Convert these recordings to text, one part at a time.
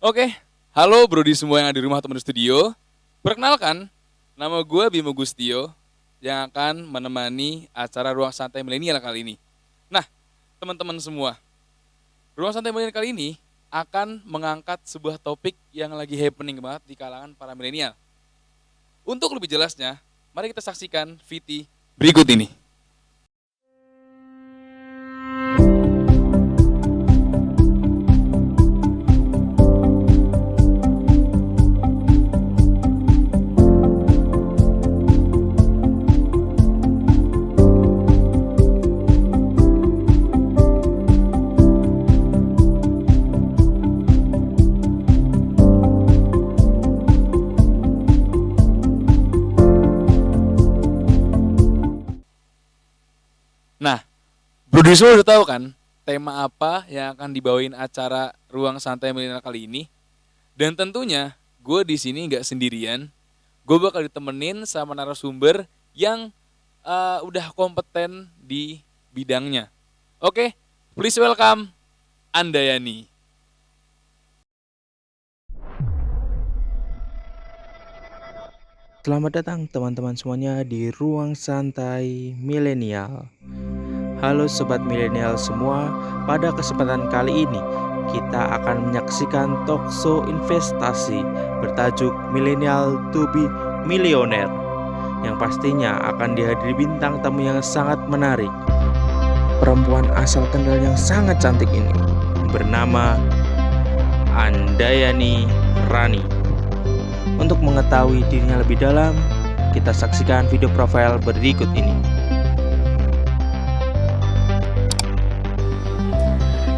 Oke, halo Brodi semua yang ada di rumah atau di studio. Perkenalkan, nama gue Bimo Gustio yang akan menemani acara Ruang Santai Milenial kali ini. Nah, teman-teman semua, Ruang Santai Milenial kali ini akan mengangkat sebuah topik yang lagi happening banget di kalangan para milenial. Untuk lebih jelasnya, mari kita saksikan VT berikut ini. Nah, Brodi semua udah tahu kan tema apa yang akan dibawain acara Ruang Santai Milenial kali ini? Dan tentunya gue di sini nggak sendirian. Gue bakal ditemenin sama narasumber yang udah kompeten di bidangnya. Oke, please welcome Andayani. Selamat datang teman-teman semuanya di Ruang Santai Milenial. Halo sobat milenial semua, pada kesempatan kali ini kita akan menyaksikan talkshow investasi bertajuk Millennial to be Millionaire yang pastinya akan dihadiri bintang tamu yang sangat menarik. Perempuan asal Kendal yang sangat cantik ini bernama Andayani Rani. Untuk mengetahui dirinya lebih dalam, kita saksikan video profil berikut ini.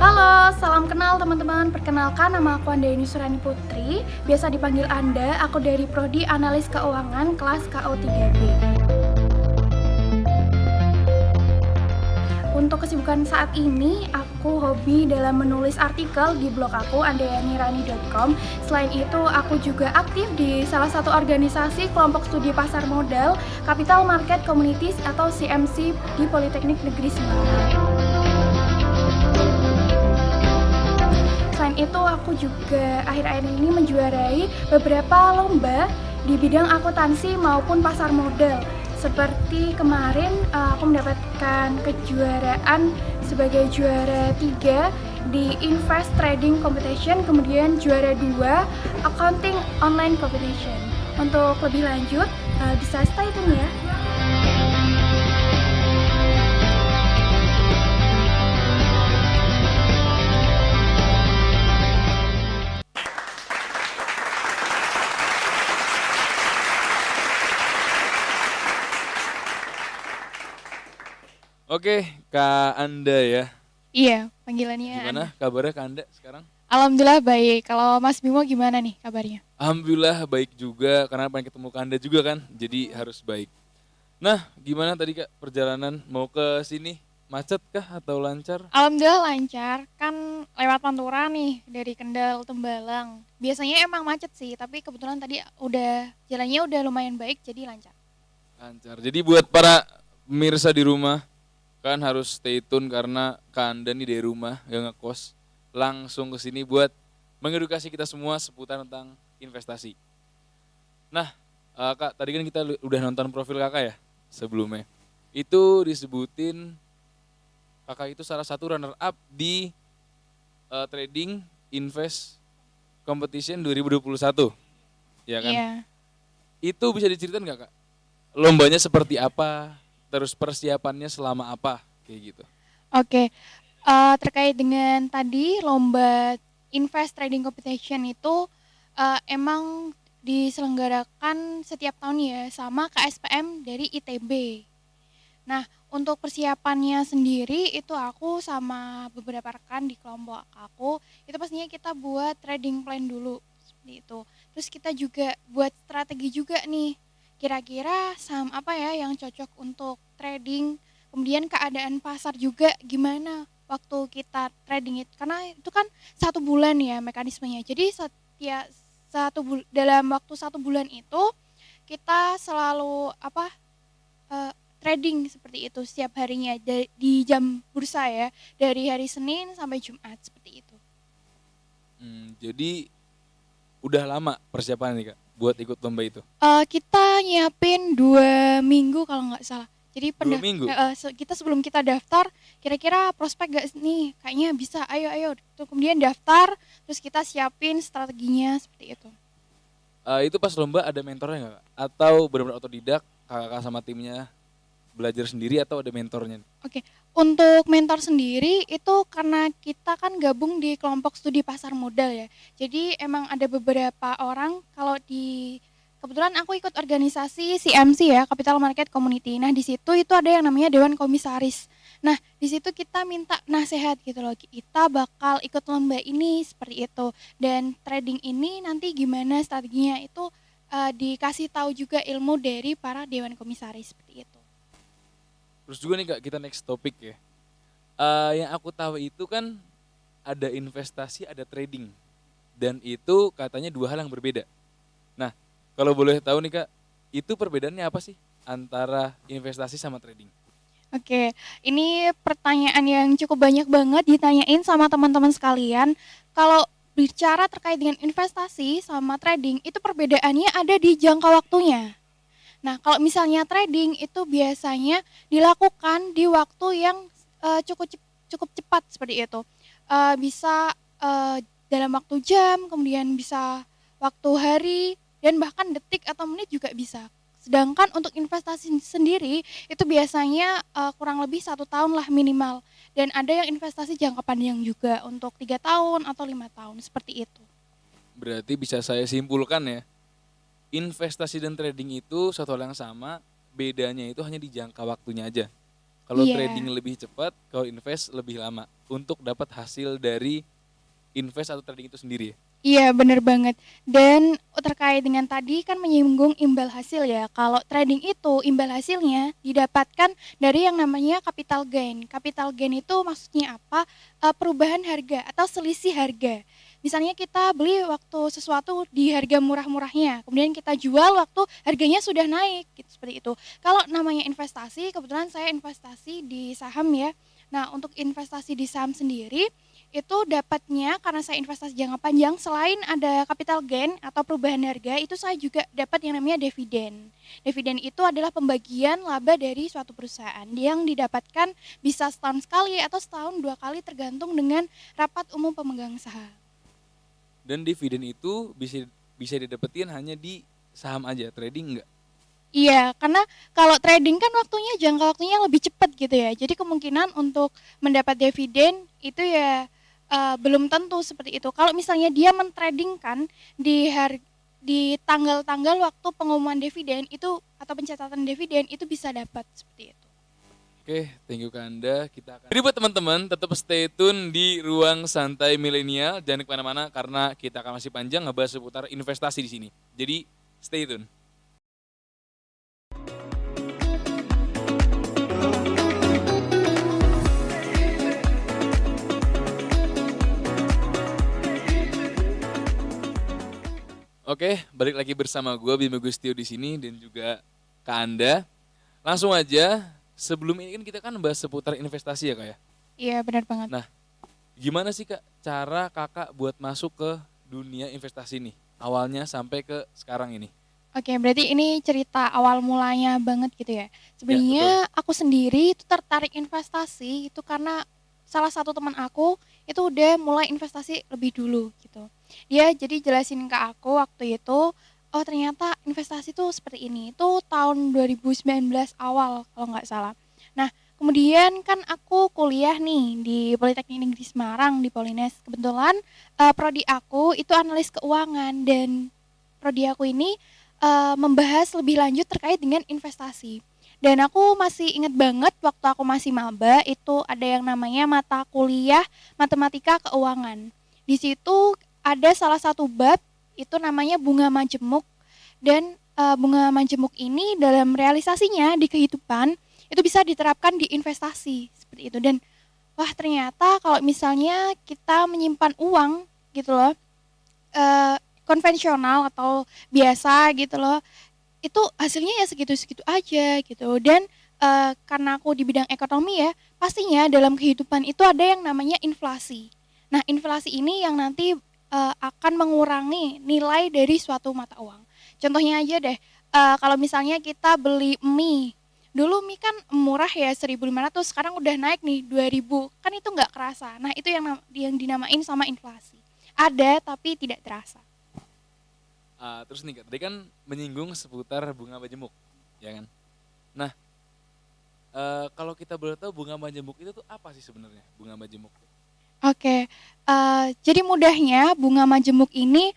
Halo, salam kenal teman-teman. Perkenalkan, nama aku Andayani Surani Putri. Biasa dipanggil Anda. Aku dari Prodi Analis Keuangan kelas KO3B. Untuk kesibukan saat ini, aku hobi dalam menulis artikel di blog aku andayanirani.com. Selain itu, aku juga aktif di salah satu organisasi kelompok studi pasar modal Capital Market Communities atau CMC di Politeknik Negeri Semarang. Selain itu, aku juga akhir-akhir ini menjuarai beberapa lomba di bidang akuntansi maupun pasar modal. Seperti kemarin aku mendapatkan kejuaraan sebagai juara 3 di Invest Trading Competition, kemudian juara 2 Accounting Online Competition. Untuk lebih lanjut bisa stay tune ya. Oke, Kak Anda ya. Iya, panggilannya Gimana Anda. kabarnya Kak Anda sekarang? Alhamdulillah baik. Kalau Mas Bimo gimana nih kabarnya? Alhamdulillah baik juga, karena pengen ketemu Kak Anda juga kan, jadi harus baik. Nah, gimana tadi Kak perjalanan mau ke sini? Macet kah atau lancar? Alhamdulillah lancar. Kan lewat Pantura nih dari Kendal Tembalang. Biasanya emang macet sih, tapi kebetulan tadi jalannya udah lumayan baik jadi lancar. Lancar. Jadi buat para pemirsa di rumah kan harus stay tune karena Kak Anda nih dari rumah gak ngekos, langsung ke sini buat mengedukasi kita semua seputar tentang investasi. Nah, Kak, tadi kan kita udah nonton profil Kakak ya sebelumnya. Itu disebutin Kakak itu salah satu runner up di Trading Invest Competition 2021. Ya kan? Iya. Itu bisa diceritain nggak Kak? Lombanya seperti apa? Terus persiapannya selama apa? Kayak gitu. Oke. Terkait dengan tadi lomba Invest Trading Competition itu emang diselenggarakan setiap tahun ya sama KSPM dari ITB. Nah, untuk persiapannya sendiri itu aku sama beberapa rekan di kelompok aku, itu pastinya kita buat trading plan dulu seperti itu. Terus kita juga buat strategi juga nih. Kira-kira saham apa ya yang cocok untuk trading? Kemudian keadaan pasar juga gimana waktu kita trading itu, karena itu kan 1 bulan ya mekanismenya. Jadi dalam waktu 1 bulan itu kita selalu trading seperti itu setiap harinya di jam bursa ya, dari hari Senin sampai Jumat seperti itu. Jadi udah lama persiapan nih Kak buat ikut lomba itu? Kita nyiapin 2 minggu kalau nggak salah. Jadi 2 minggu? kita sebelum kita daftar, kira-kira prospek gak nih? Kayaknya bisa, ayo. Tuh, kemudian daftar, terus kita siapin strateginya seperti itu. Itu pas lomba ada mentornya nggak Kak? Atau benar-benar otodidak, kakak sama timnya belajar sendiri atau ada mentornya? Oke, untuk mentor sendiri itu karena kita kan gabung di kelompok studi pasar modal ya. Jadi emang ada beberapa orang kebetulan aku ikut organisasi CMC ya, Capital Market Community. Nah, di situ itu ada yang namanya Dewan Komisaris. Nah, di situ kita minta nasihat gitu loh. Kita bakal ikut lomba ini seperti itu. Dan trading ini nanti gimana strateginya itu dikasih tahu juga ilmu dari para Dewan Komisaris seperti itu. Terus juga nih Kak, kita next topik ya. Yang aku tahu itu kan ada investasi, ada trading. Dan itu katanya dua hal yang berbeda. Nah, kalau boleh tahu nih Kak, itu perbedaannya apa sih antara investasi sama trading? Oke, ini pertanyaan yang cukup banyak banget ditanyain sama teman-teman sekalian. Kalau bicara terkait dengan investasi sama trading, itu perbedaannya ada di jangka waktunya. Nah, kalau misalnya trading itu biasanya dilakukan di waktu yang cukup cepat seperti itu. Bisa dalam waktu jam, kemudian bisa waktu hari, dan bahkan detik atau menit juga bisa. Sedangkan untuk investasi sendiri itu biasanya kurang lebih 1 tahun lah minimal. Dan ada yang investasi jangka panjang juga untuk 3 tahun atau 5 tahun seperti itu. Berarti bisa saya simpulkan ya, investasi dan trading itu satu hal yang sama, bedanya itu hanya di jangka waktunya aja. Kalau Iya. trading lebih cepat, kalau invest lebih lama untuk dapat hasil dari invest atau trading itu sendiri ya. Iya, benar banget. Dan terkait dengan tadi kan menyinggung imbal hasil ya. Kalau trading itu imbal hasilnya didapatkan dari yang namanya capital gain. Capital gain itu maksudnya apa? Perubahan harga atau selisih harga. Misalnya kita beli waktu sesuatu di harga murah-murahnya, kemudian kita jual waktu harganya sudah naik, gitu, seperti itu. Kalau namanya investasi, kebetulan saya investasi di saham ya. Nah, untuk investasi di saham sendiri, itu dapatnya karena saya investasi jangka panjang, selain ada capital gain atau perubahan harga, itu saya juga dapat yang namanya dividen. Dividen itu adalah pembagian laba dari suatu perusahaan yang didapatkan bisa setahun sekali atau setahun 2 kali tergantung dengan rapat umum pemegang saham. Dan dividen itu bisa didapetin hanya di saham aja, trading enggak? Iya, karena kalau trading kan jangka waktunya lebih cepat gitu ya. Jadi kemungkinan untuk mendapat dividen itu ya belum tentu seperti itu. Kalau misalnya dia mentradingkan di tanggal-tanggal waktu pengumuman dividen itu atau pencatatan dividen itu bisa dapat seperti itu. Oke, thank you Kak Anda. Jadi buat teman-teman tetap stay tune di Ruang Santai Milenial. Jangan kemana-mana karena kita akan masih panjang ngebahas seputar investasi di sini. Jadi stay tune. Oke, balik lagi bersama gue Bima Gustio di sini dan juga Kak Anda. Langsung aja, sebelum ini kan kita kan bahas seputar investasi ya Kak ya. Iya, benar banget. Nah, gimana sih Kak cara Kakak buat masuk ke dunia investasi nih? Awalnya sampai ke sekarang ini. Oke, berarti ini cerita awal mulanya banget gitu ya. Sebenarnya aku sendiri itu tertarik investasi itu karena salah satu teman aku itu udah mulai investasi lebih dulu gitu. Dia jadi jelasin ke aku waktu itu, oh ternyata investasi tuh seperti ini. Itu tahun 2019 awal kalau nggak salah. Nah, kemudian kan aku kuliah nih di Politeknik Negeri Semarang di Polines. Kebetulan prodi aku itu analis keuangan dan prodi aku ini membahas lebih lanjut terkait dengan investasi. Dan aku masih ingat banget waktu aku masih maba itu ada yang namanya mata kuliah matematika keuangan. Di situ ada salah satu bab itu namanya bunga majemuk dan bunga majemuk ini dalam realisasinya di kehidupan itu bisa diterapkan di investasi seperti itu. Dan wah ternyata kalau misalnya kita menyimpan uang gitu loh konvensional atau biasa gitu loh, itu hasilnya ya segitu-segitu aja gitu. Dan karena aku di bidang ekonomi ya, pastinya dalam kehidupan itu ada yang namanya inflasi. Nah, inflasi ini yang nanti akan mengurangi nilai dari suatu mata uang. Contohnya aja deh, kalau misalnya kita beli mie, dulu mie kan murah ya 1.500, sekarang udah naik nih 2.000, kan itu nggak kerasa. Nah itu yang dinamain sama inflasi. Ada tapi tidak terasa. Terus nih Kak, tadi kan menyinggung seputar bunga majemuk, ya kan? Nah, kalau kita boleh tahu bunga majemuk itu tuh apa sih sebenarnya bunga majemuk? Oke, jadi mudahnya bunga majemuk ini,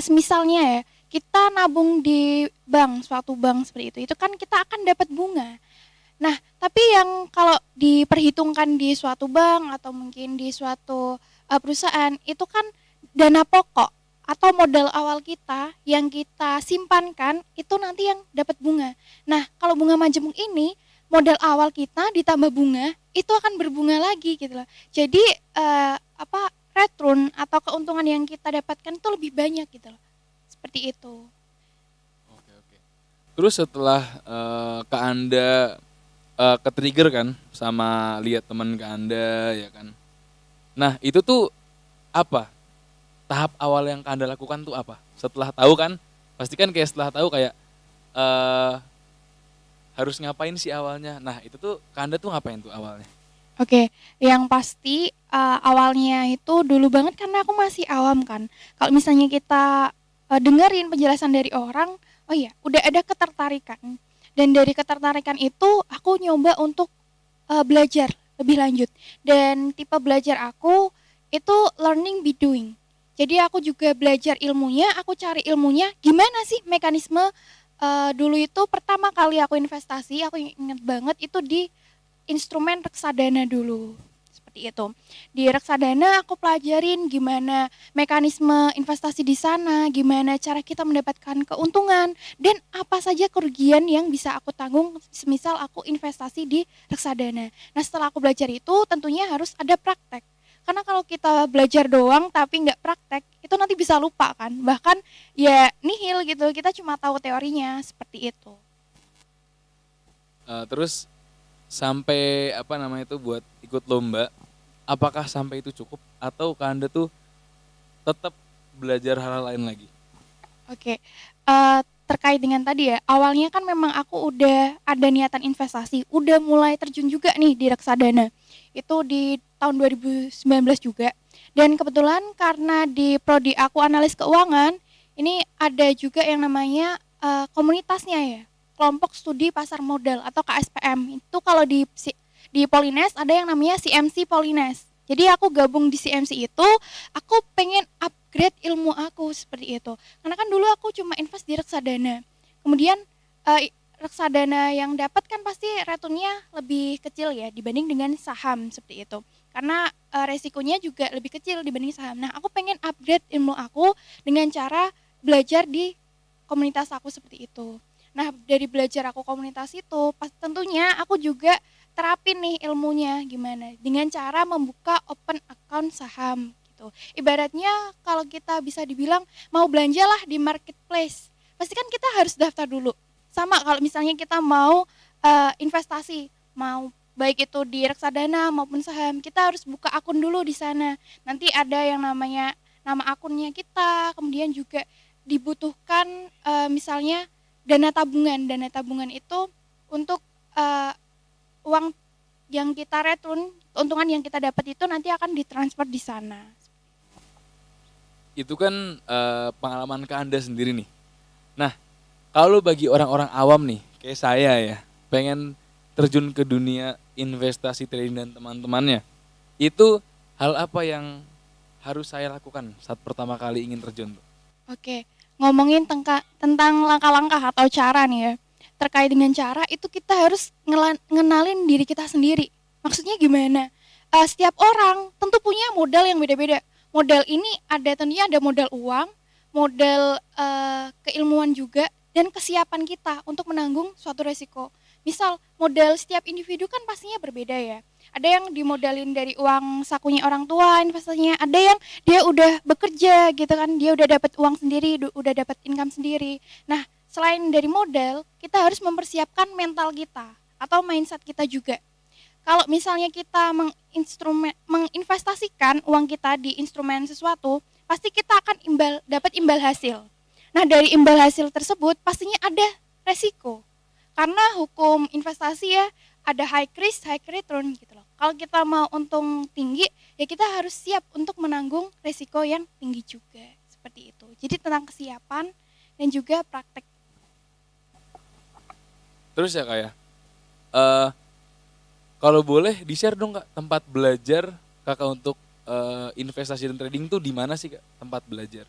semisalnya ya, kita nabung di bank, suatu bank seperti itu kan kita akan dapat bunga. Nah, tapi yang kalau diperhitungkan di suatu bank atau mungkin di suatu, perusahaan, itu kan dana pokok atau modal awal kita yang kita simpankan, itu nanti yang dapat bunga. Nah, kalau bunga majemuk ini, modal awal kita ditambah bunga, itu akan berbunga lagi gitu loh. Jadi, return atau keuntungan yang kita dapatkan itu lebih banyak gitu loh, seperti itu. Oke, oke. Terus setelah Kak Anda ke-trigger kan sama lihat teman Kak Anda ya kan. Nah, itu tuh apa? Tahap awal yang Kak Anda lakukan tuh apa? Setelah tahu kan, pasti kan kayak setelah tahu kayak eh harus ngapain sih awalnya. Nah, itu tuh Kak Anda tuh ngapain tuh awalnya? Oke, yang pasti, awalnya itu dulu banget karena aku masih awam kan. Kalau misalnya kita, dengerin penjelasan dari orang, oh iya, udah ada ketertarikan. Dan dari ketertarikan itu aku nyoba untuk, belajar lebih lanjut. Dan tipe belajar aku itu learning by doing. Jadi aku juga belajar ilmunya, aku cari ilmunya, gimana sih mekanisme, dulu itu pertama kali aku investasi, aku inget banget itu di instrumen reksadana dulu, seperti itu. Di reksadana aku pelajarin gimana mekanisme investasi di sana, gimana cara kita mendapatkan keuntungan, dan apa saja kerugian yang bisa aku tanggung semisal aku investasi di reksadana. Nah setelah aku belajar itu tentunya harus ada praktek. Karena kalau kita belajar doang tapi nggak praktek, itu nanti bisa lupa kan. Bahkan ya nihil gitu, kita cuma tahu teorinya, seperti itu. Terus sampai apa namanya itu buat ikut lomba, apakah sampai itu cukup atau Kak Anda tuh tetap belajar hal lain lagi? Oke, terkait dengan tadi ya, awalnya kan memang aku udah ada niatan investasi, udah mulai terjun juga nih di reksadana. Itu di tahun 2019 juga. Dan kebetulan karena di prodi aku analis keuangan, ini ada juga yang namanya komunitasnya ya, kelompok studi pasar modal atau KSPM. Itu kalau di Polines ada yang namanya CMC Polines. Jadi aku gabung di CMC itu, aku pengen upgrade ilmu aku seperti itu. Karena kan dulu aku cuma invest di reksadana. Kemudian reksadana yang dapat kan pasti returnnya lebih kecil ya dibanding dengan saham seperti itu. Karena resikonya juga lebih kecil dibanding saham. Nah, aku pengen upgrade ilmu aku dengan cara belajar di komunitas aku seperti itu. Nah, dari belajar aku komunitas itu, tentunya aku juga terapin nih ilmunya gimana, dengan cara membuka open account saham gitu. Ibaratnya kalau kita bisa dibilang mau belanjalah di marketplace, pasti kan kita harus daftar dulu. Sama kalau misalnya kita mau investasi, mau baik itu di reksadana maupun saham, kita harus buka akun dulu di sana. Nanti ada yang namanya nama akunnya kita, kemudian juga dibutuhkan misalnya dana tabungan. Dana tabungan itu untuk uang yang kita return, keuntungan yang kita dapat itu nanti akan ditransfer di sana. Itu kan pengalaman Kak Anda sendiri nih. Nah, kalau bagi orang-orang awam nih, kayak saya ya, pengen terjun ke dunia investasi trading dan teman-temannya, itu hal apa yang harus saya lakukan saat pertama kali ingin terjun? Oke, ngomongin tentang langkah-langkah atau cara nih ya. Terkait dengan cara itu kita harus ngenalin diri kita sendiri. Maksudnya gimana? Setiap orang tentu punya modal yang beda-beda. Modal ini tentunya ada modal uang, modal keilmuan juga, dan kesiapan kita untuk menanggung suatu resiko. Misal modal setiap individu kan pastinya berbeda ya. Ada yang dimodalin dari uang sakunya orang tua investasinya, ada yang dia udah bekerja gitu kan, dia udah dapat uang sendiri, udah dapat income sendiri. Nah, selain dari modal, kita harus mempersiapkan mental kita atau mindset kita juga. Kalau misalnya kita menginvestasikan uang kita di instrumen sesuatu, pasti kita akan dapat imbal hasil. Nah, dari imbal hasil tersebut pastinya ada resiko. Karena hukum investasi ya, ada high risk, high return gitu loh. Kalau kita mau untung tinggi, ya kita harus siap untuk menanggung resiko yang tinggi juga. Seperti itu. Jadi tentang kesiapan dan juga praktek. Terus ya Kak ya, kalau boleh di-share dong Kak tempat belajar Kakak untuk investasi dan trading tuh di mana sih Kak tempat belajar?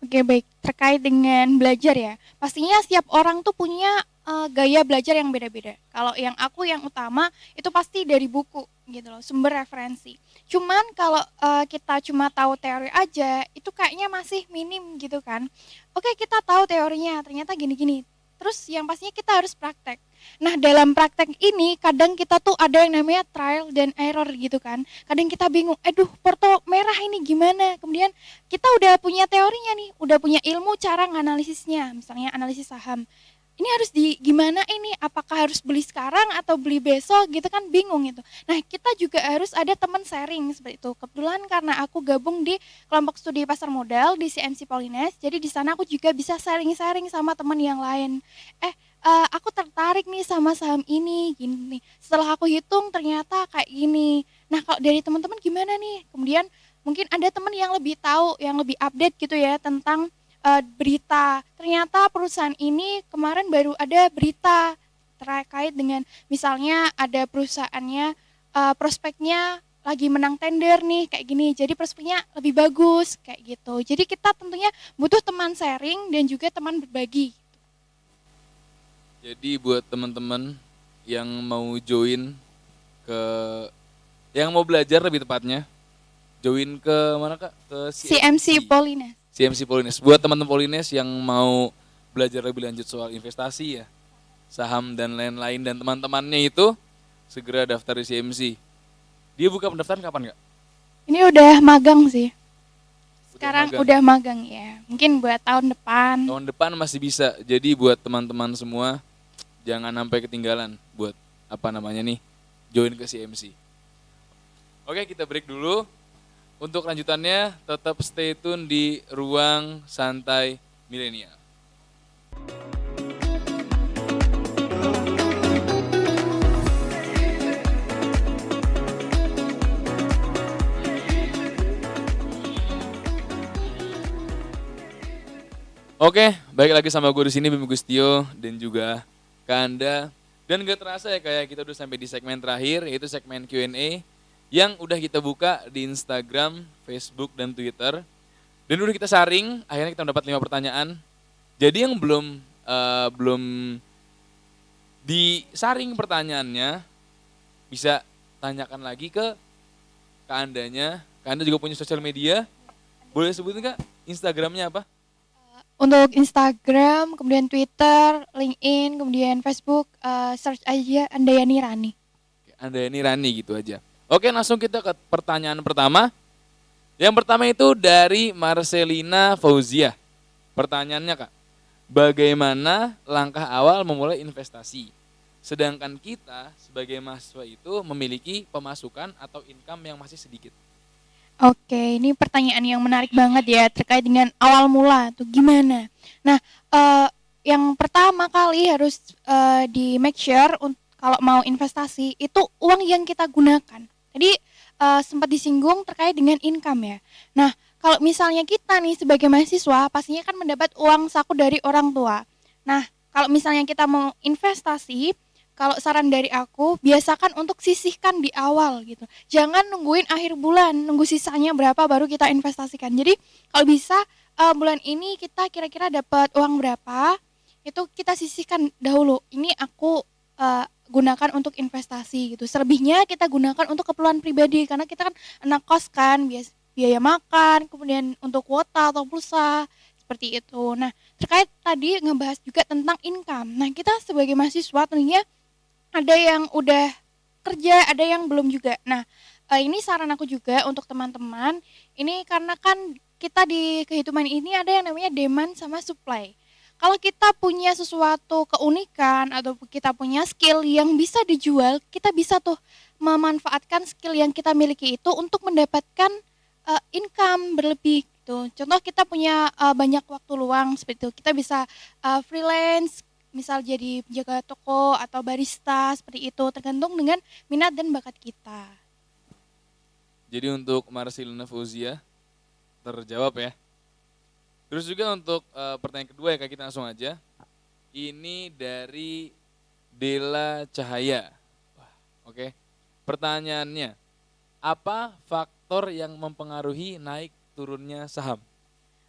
Oke, baik. Terkait dengan belajar ya, pastinya setiap orang tuh punya gaya belajar yang beda-beda. Kalau yang utama itu pasti dari buku gitu loh, sumber referensi. Cuman kalau kita cuma tahu teori aja, itu kayaknya masih minim gitu kan. Oke, kita tahu teorinya, ternyata gini-gini. Terus yang pastinya kita harus praktek. Nah, dalam praktek ini kadang kita tuh ada yang namanya trial dan error gitu kan. Kadang kita bingung, aduh porto merah ini gimana? Kemudian kita udah punya teorinya nih, udah punya ilmu cara nganalisisnya, misalnya analisis saham. Ini harus gimana ini? Apakah harus beli sekarang atau beli besok gitu kan, bingung gitu. Nah, kita juga harus ada teman sharing seperti itu. Kebetulan karena aku gabung di kelompok studi pasar modal di CMC Polines, jadi di sana aku juga bisa sharing-sharing sama teman yang lain. Aku tertarik nih sama saham ini, gini. Setelah aku hitung ternyata kayak gini. Nah, kalau dari teman-teman gimana nih? Kemudian mungkin ada teman yang lebih tahu, yang lebih update gitu ya tentang berita. Ternyata perusahaan ini kemarin baru ada berita terkait dengan misalnya ada perusahaannya prospeknya lagi menang tender nih kayak gini. Jadi prospeknya lebih bagus kayak gitu. Jadi kita tentunya butuh teman sharing dan juga teman berbagi. Jadi buat teman-teman yang mau join ke, yang mau belajar lebih tepatnya, join ke mana Kak? Ke CMC Polines. CMC Polines. Buat teman-teman Polines yang mau belajar lebih lanjut soal investasi ya, saham dan lain-lain dan teman-temannya itu segera daftar di CMC. Dia buka pendaftaran kapan Kak? Ini udah magang sih. Sekarang magang. udah magang ya. Mungkin buat tahun depan. Tahun depan masih bisa. Jadi buat teman-teman semua jangan sampai ketinggalan buat join ke CMC. Oke, kita break dulu. Untuk lanjutannya tetap stay tune di Ruang Santai Milenial. Oke, balik lagi sama gue di sini Bim Gustio dan juga Kanda. Dan gak terasa ya kayak kita udah sampai di segmen terakhir, yaitu segmen Q&A yang udah kita buka di Instagram, Facebook, dan Twitter. Dan udah kita saring, akhirnya kita mendapat 5 pertanyaan. Jadi yang belum disaring pertanyaannya, bisa tanyakan lagi ke Kandanya. Kanda juga punya sosial media, boleh sebutin Kak Instagramnya apa? Untuk Instagram, kemudian Twitter, LinkedIn, kemudian Facebook, search aja Andayani Rani. Andayani Rani gitu aja. Oke, langsung kita ke pertanyaan pertama. Yang pertama itu dari Marcelina Fauzia. Pertanyaannya Kak, bagaimana langkah awal memulai investasi? Sedangkan kita sebagai mahasiswa itu memiliki pemasukan atau income yang masih sedikit. Oke, ini pertanyaan yang menarik banget ya terkait dengan awal mula tuh gimana. Nah, yang pertama kali harus di make sure kalau mau investasi itu uang yang kita gunakan. Tadi sempat disinggung terkait dengan income ya. Nah, kalau misalnya kita nih sebagai mahasiswa pastinya kan mendapat uang saku dari orang tua. Nah, kalau misalnya kita mau investasi, kalau saran dari aku, biasakan untuk sisihkan di awal gitu. Jangan nungguin akhir bulan, nunggu sisanya berapa baru kita investasikan. Jadi kalau bisa bulan ini kita kira-kira dapat uang berapa, itu kita sisihkan dahulu. Ini aku gunakan untuk investasi gitu. Selebihnya kita gunakan untuk keperluan pribadi karena kita kan anak kos kan, biaya makan, kemudian untuk kuota atau pulsa seperti itu. Nah, terkait tadi ngebahas juga tentang income. Nah, kita sebagai mahasiswa tentunya ada yang udah kerja, ada yang belum juga. Nah, ini saran aku juga untuk teman-teman. Ini karena kan kita di kehidupan ini ada yang namanya demand sama supply. Kalau kita punya sesuatu keunikan atau kita punya skill yang bisa dijual, kita bisa tuh memanfaatkan skill yang kita miliki itu untuk mendapatkan income berlebih gitu. itu. Contoh kita punya banyak waktu luang seperti itu. Kita bisa freelance, misal jadi penjaga toko atau barista seperti itu, tergantung dengan minat dan bakat kita. Jadi untuk Marcelina Fauzia terjawab ya. Terus juga untuk pertanyaan kedua ya Kak, kita langsung aja. Ini dari Dela Cahaya. Wah, oke. Pertanyaannya, apa faktor yang mempengaruhi naik turunnya saham?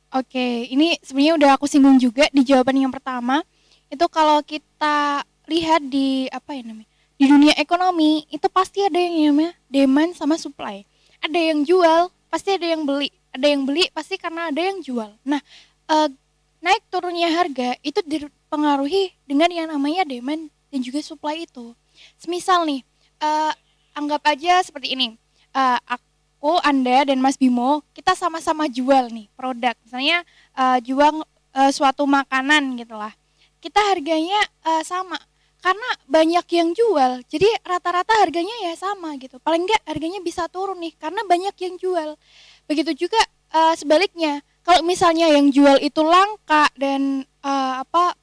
Oke, ini sebenarnya udah aku singgung juga di jawaban yang pertama. Itu kalau kita lihat di apa ya namanya? Di dunia ekonomi itu pasti ada yang namanya demand sama supply. Ada yang jual, pasti ada yang beli. Ada yang beli pasti karena ada yang jual. Nah, naik turunnya harga itu dipengaruhi dengan yang namanya demand dan juga supply itu. Semisal nih, anggap aja seperti ini. Aku, Anda, dan Mas Bimo, kita sama-sama jual nih produk. Misalnya jual suatu makanan gitu lah. Kita harganya sama. Karena banyak yang jual, jadi rata-rata harganya ya sama gitu. Paling enggak harganya bisa turun nih, karena banyak yang jual. Begitu juga sebaliknya, kalau misalnya yang jual itu langka dan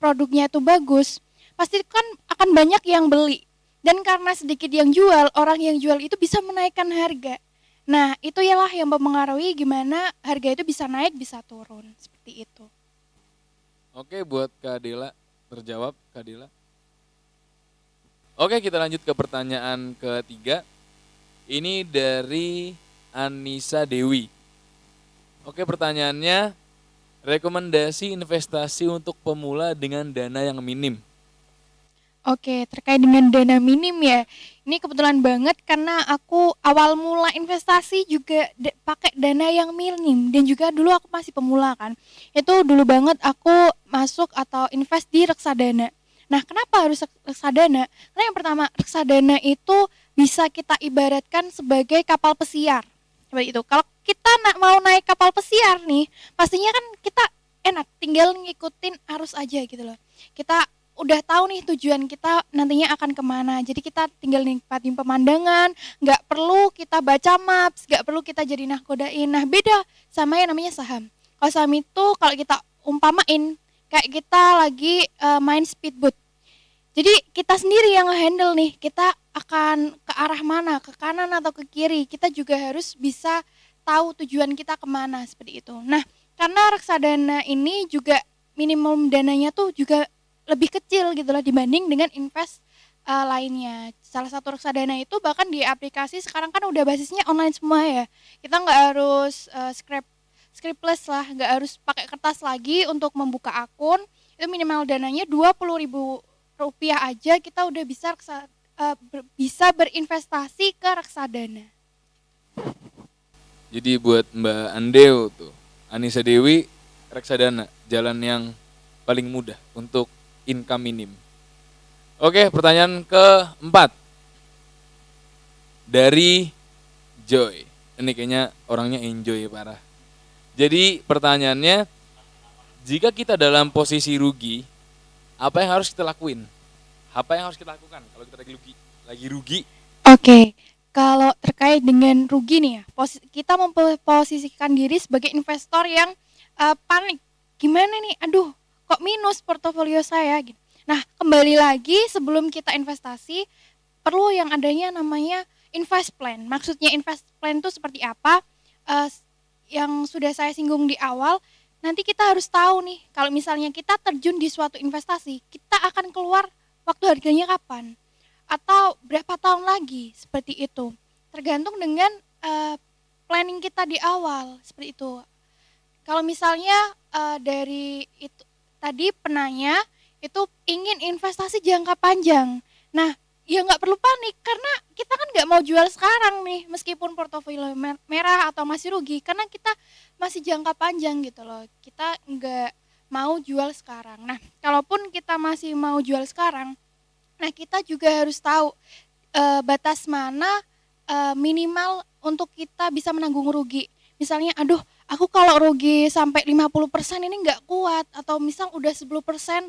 produknya itu bagus, pasti kan akan banyak yang beli. Dan karena sedikit yang jual, orang yang jual itu bisa menaikkan harga. Nah, itu ialah yang mempengaruhi gimana harga itu bisa naik, bisa turun. Seperti itu. Oke, buat Kak Dela, terjawab Kak Dela. Oke, kita lanjut ke pertanyaan ketiga. Ini dari Anissa Dewi. Oke, pertanyaannya, rekomendasi investasi untuk pemula dengan dana yang minim. Oke, terkait dengan dana minim ya. Ini kebetulan banget karena aku awal mula investasi juga pakai dana yang minim dan juga dulu aku masih pemula kan. Itu dulu banget aku masuk atau invest di reksadana. Nah, kenapa harus reksadana? Karena yang pertama, reksadana itu bisa kita ibaratkan sebagai kapal pesiar. Seperti itu. Kalau kita mau naik kapal pesiar nih, pastinya kan kita enak, tinggal ngikutin arus aja gitu loh. Kita udah tahu nih tujuan kita nantinya akan kemana. Jadi kita tinggal nikmatin pemandangan, nggak perlu kita baca maps, nggak perlu kita jadi nahkodain. Nah, beda sama yang namanya saham. Kalau saham itu kalau kita umpamain, kayak kita lagi main speedboat. Jadi kita sendiri yang nge-handle nih, kita akan ke arah mana, ke kanan atau ke kiri. Kita juga harus bisa tahu tujuan kita kemana, seperti itu. Nah, karena reksadana ini juga minimum dananya tuh juga lebih kecil gitu lah dibanding dengan invest lainnya. Salah satu reksadana itu bahkan di aplikasi sekarang kan udah basisnya online semua ya. Kita nggak harus scriptless lah, nggak harus pakai kertas lagi untuk membuka akun. Itu minimal dananya 20.000 rupiah aja kita udah bisa berinvestasi ke reksadana. Jadi buat Mbak Andeo tuh, Anissa Dewi, reksadana, jalan yang paling mudah untuk income minim. Oke, pertanyaan keempat. Dari Joy. Ini kayaknya orangnya enjoy parah. Jadi pertanyaannya, jika kita dalam posisi rugi, apa yang harus kita lakuin? Apa yang harus kita lakukan kalau kita lagi rugi? Oke, kalau terkait dengan rugi nih ya, kita memposisikan diri sebagai investor yang panik. Gimana nih? Aduh, kok minus portofolio saya? Nah, kembali lagi sebelum kita investasi, perlu yang adanya namanya invest plan. Maksudnya invest plan itu seperti apa? Yang sudah saya singgung di awal, nanti kita harus tahu nih, kalau misalnya kita terjun di suatu investasi, kita akan keluar waktu harganya kapan? Atau berapa tahun lagi? Seperti itu. Tergantung dengan planning kita di awal, seperti itu. Kalau misalnya dari itu tadi penanya itu ingin investasi jangka panjang. Nah, ya nggak perlu panik karena kita kan nggak mau jual sekarang nih meskipun portofolio merah atau masih rugi karena kita masih jangka panjang gitu loh. Kita nggak mau jual sekarang. Nah, kalaupun kita masih mau jual sekarang, nah kita juga harus tahu batas mana minimal untuk kita bisa menanggung rugi. Misalnya, aduh, aku kalau rugi sampai 50% ini nggak kuat, atau misal udah 10%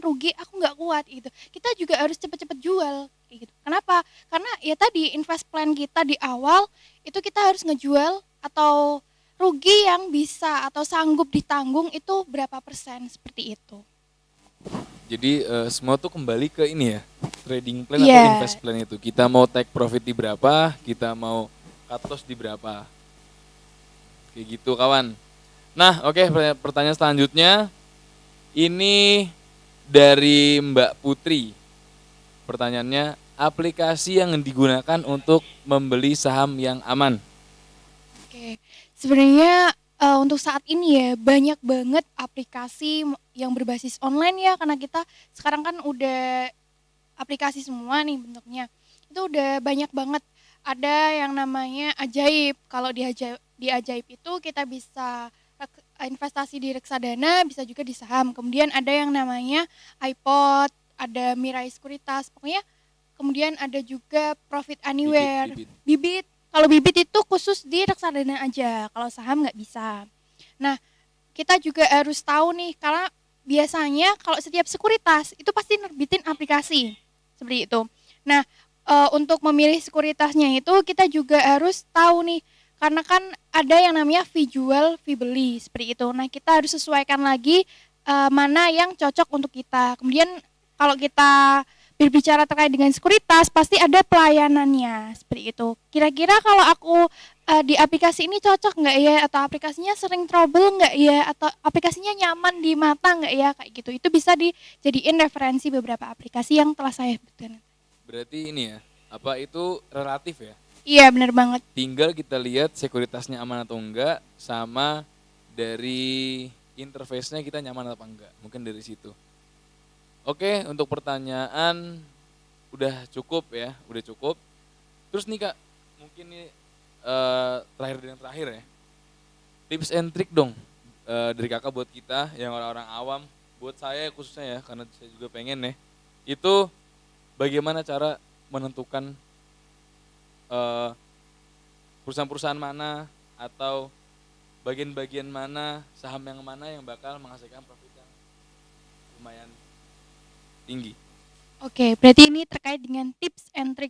rugi aku nggak kuat gitu. Kita juga harus cepet-cepet jual kayak gitu. Kenapa? Karena ya tadi invest plan kita di awal itu kita harus ngejual atau rugi yang bisa atau sanggup ditanggung itu berapa persen, seperti itu. Jadi semua tuh kembali ke ini ya, trading plan atau Iya. invest plan itu. Kita mau take profit di berapa, kita mau cut loss di berapa. Kayak gitu kawan. Nah oke, pertanyaan selanjutnya. Ini dari Mbak Putri. Pertanyaannya, aplikasi yang digunakan untuk membeli saham yang aman. Oke, sebenarnya untuk saat ini ya banyak banget aplikasi yang berbasis online ya, karena kita sekarang kan udah aplikasi semua nih bentuknya. Itu udah banyak banget. Ada yang namanya Ajaib. Kalau di Ajaib itu kita bisa investasi di reksadana, bisa juga di saham. Kemudian ada yang namanya iPod, ada Mirai Sekuritas. Pokoknya kemudian ada juga Profit Anywhere. Bibit. Kalau Bibit itu khusus di reksadana aja, kalau saham nggak bisa. Nah, kita juga harus tahu nih, karena biasanya kalau setiap sekuritas itu pasti nerbitin aplikasi seperti itu. Nah, untuk memilih sekuritasnya itu kita juga harus tahu nih, karena kan ada yang namanya fee jual, fee beli seperti itu. Nah, kita harus sesuaikan lagi mana yang cocok untuk kita. Kemudian kalau kita berbicara terkait dengan sekuritas, pasti ada pelayanannya seperti itu. Kira-kira kalau aku di aplikasi ini cocok nggak ya, atau aplikasinya sering trouble nggak ya, atau aplikasinya nyaman di mata nggak ya, kayak gitu. Itu bisa dijadiin referensi beberapa aplikasi yang telah saya sebutkan. Berarti ini ya, apa itu relatif ya? Iya, benar banget. Tinggal kita lihat sekuritasnya aman atau enggak, sama dari interface-nya kita nyaman atau enggak. Mungkin dari situ. Oke, untuk pertanyaan udah cukup ya, udah cukup. Terus nih Kak, mungkin nih terakhir ya. Tips and trick dong dari Kakak buat kita yang orang-orang awam, buat saya khususnya ya, karena saya juga pengen ya. Itu bagaimana cara menentukan perusahaan-perusahaan mana atau bagian-bagian mana, saham yang mana yang bakal menghasilkan profit yang lumayan tinggi. Oke, berarti ini terkait dengan tips and trick.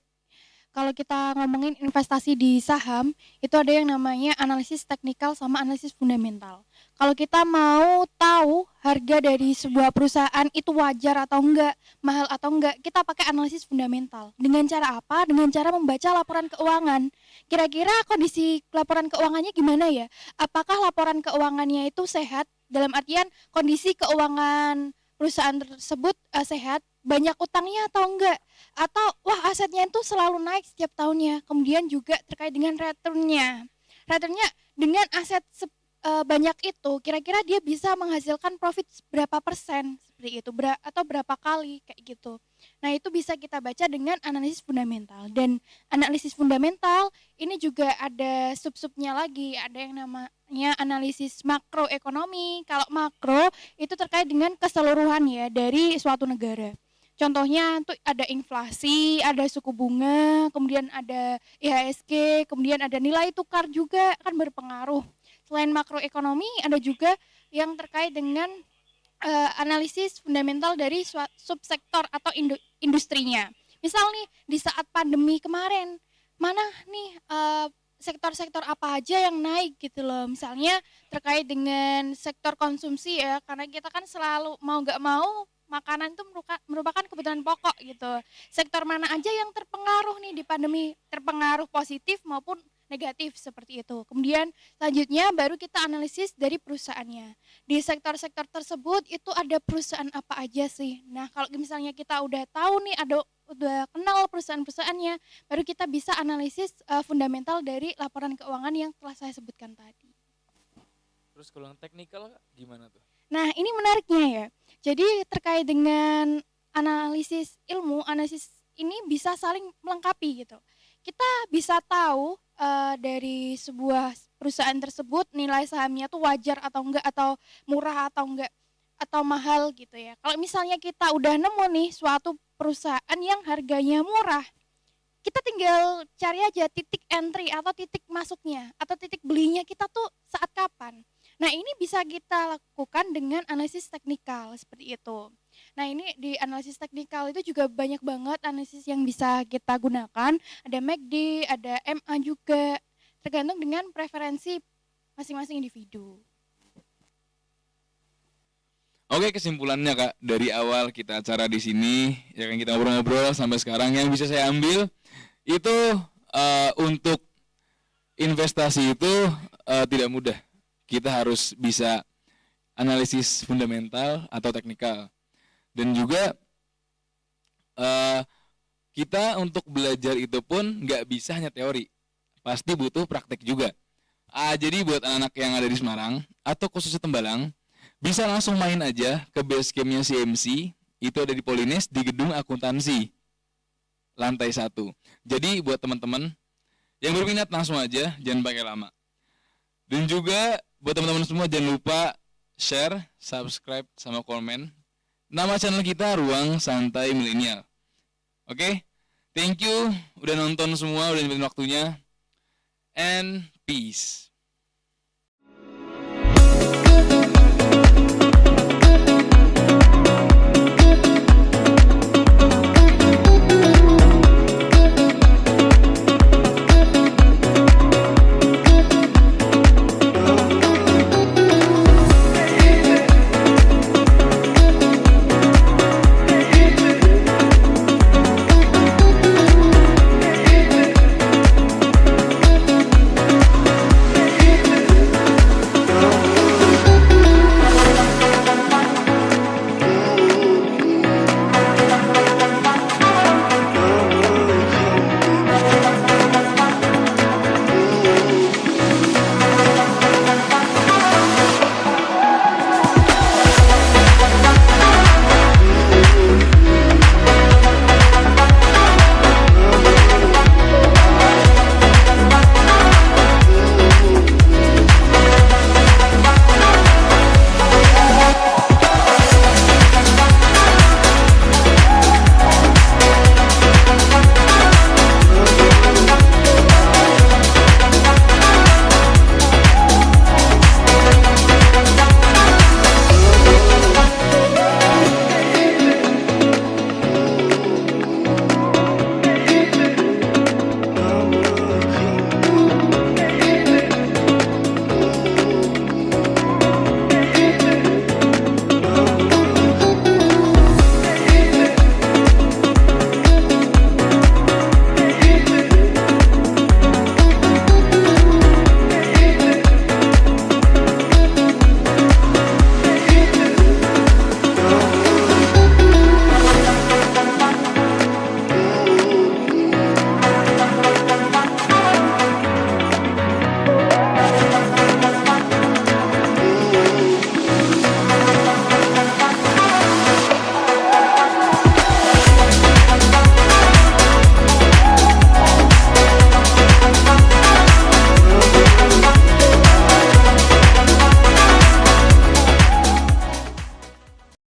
Kalau kita ngomongin investasi di saham, itu ada yang namanya analisis teknikal sama analisis fundamental. Kalau kita mau tahu harga dari sebuah perusahaan itu wajar atau enggak, mahal atau enggak, kita pakai analisis fundamental. Dengan cara apa? Dengan cara membaca laporan keuangan. Kira-kira kondisi laporan keuangannya gimana ya? Apakah laporan keuangannya itu sehat? Dalam artian kondisi keuangan perusahaan tersebut sehat, banyak utangnya atau enggak, atau wah asetnya itu selalu naik setiap tahunnya. Kemudian juga terkait dengan returnnya dengan aset banyak itu, kira-kira dia bisa menghasilkan profit berapa persen seperti itu, atau berapa kali kayak gitu. Nah, itu bisa kita baca dengan analisis fundamental. Dan analisis fundamental ini juga ada sub-subnya lagi, ada yang namanya analisis makroekonomi. Kalau makro itu terkait dengan keseluruhan ya dari suatu negara. Contohnya tuh ada inflasi, ada suku bunga, kemudian ada IHSG, kemudian ada nilai tukar juga kan berpengaruh. Selain makroekonomi, ada juga yang terkait dengan analisis fundamental dari subsektor atau industrinya. Misal nih di saat pandemi kemarin, mana nih sektor-sektor apa aja yang naik gitu loh. Misalnya terkait dengan sektor konsumsi ya, karena kita kan selalu mau nggak mau makanan itu merupakan kebutuhan pokok gitu. Sektor mana aja yang terpengaruh nih di pandemi, terpengaruh positif maupun negatif seperti itu. Kemudian selanjutnya baru kita analisis dari perusahaannya. Di sektor-sektor tersebut itu ada perusahaan apa aja sih. Nah, kalau misalnya kita udah tahu nih, udah kenal perusahaan-perusahaannya, baru kita bisa analisis fundamental dari laporan keuangan yang telah saya sebutkan tadi. Terus kalau yang teknikal gimana tuh? Nah, ini menariknya ya. Jadi terkait dengan analisis ilmu, analisis ini bisa saling melengkapi gitu. Kita bisa tahu dari sebuah perusahaan tersebut nilai sahamnya tuh wajar atau enggak, atau murah atau enggak, atau mahal gitu ya. Kalau misalnya kita udah nemu nih suatu perusahaan yang harganya murah, kita tinggal cari aja titik entry atau titik masuknya atau titik belinya kita tuh saat kapan. Nah, ini bisa kita lakukan dengan analisis teknikal seperti itu. Nah, ini di analisis teknikal itu juga banyak banget analisis yang bisa kita gunakan. Ada MACD, ada MA juga. Tergantung dengan preferensi masing-masing individu. Oke, kesimpulannya Kak, dari awal kita acara di sini, ya kan kita ngobrol-ngobrol sampai sekarang, yang bisa saya ambil itu untuk investasi itu tidak mudah. Kita harus bisa analisis fundamental atau teknikal, dan juga kita untuk belajar itu pun nggak bisa hanya teori, pasti butuh praktek juga. Jadi buat anak-anak yang ada di Semarang atau khususnya Tembalang, bisa langsung main aja ke base campnya CMC, itu ada di Polines di gedung akuntansi lantai 1. Jadi buat teman-teman yang berminat langsung aja, jangan pakai lama. Dan juga buat teman-teman semua jangan lupa share, subscribe, sama komen. Nama channel kita Ruang Santai Milenial. Oke, thank you udah nonton semua, udah nyempetin waktunya. And peace.